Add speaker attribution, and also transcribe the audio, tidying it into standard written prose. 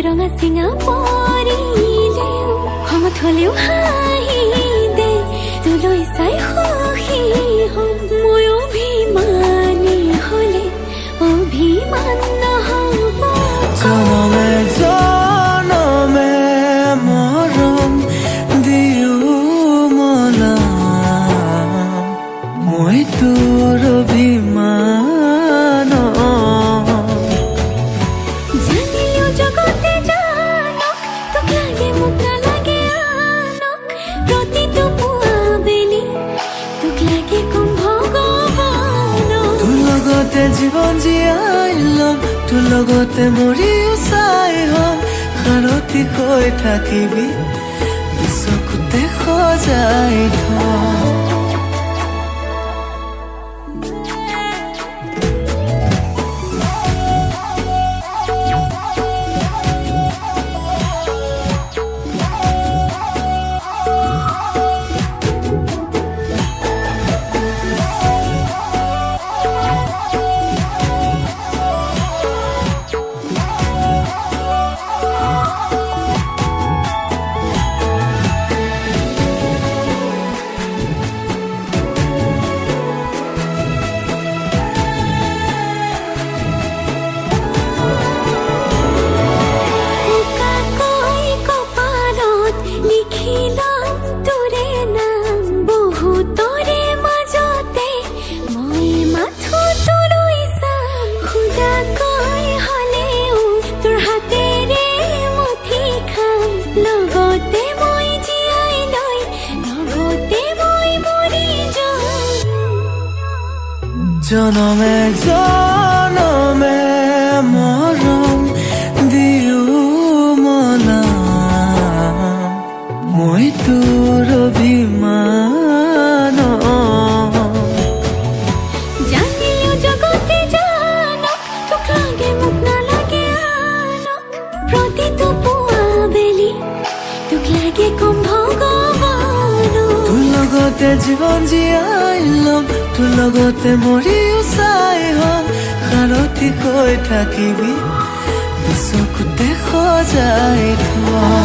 Speaker 1: ৰঙা চিঙা পৰিলেও খঙত হলেও হাঁহি দে তোলৈ চাই সুখী হম মই অভিমানী হলে অভিমান নহব
Speaker 2: জনমে জনমে মৰম দিও মনাম মই তোৰ অভিমান
Speaker 1: জানিলেও জগতে জানক তোক লাগে মোক নালাগে আনক প্ৰতিটো পুৱা বেলি তোক লাগে কম ভগৱানক
Speaker 2: তোৰ লগতে জীৱন জীয়াই ল'ম তোৰ লগতে মৰিও চাই হ'ম সাৰথি হৈ থাকিবি চকুতে সজাই থম জনমে জনমে মৰম দিও মনাম মই তোৰ অভিমান
Speaker 1: জানিলেও জগতে জানক তোক লাগে মোক নালাগে আনক প্ৰতিটো পুৱা বেলি তোক লাগে কম ভগৱানক
Speaker 2: তোৰ লগতে জীৱন জীয়াই ল'ম তোৰ লগতে মৰিও চাই হ'ম সাৰথি হৈ থাকিবি চকুতে সজাই থম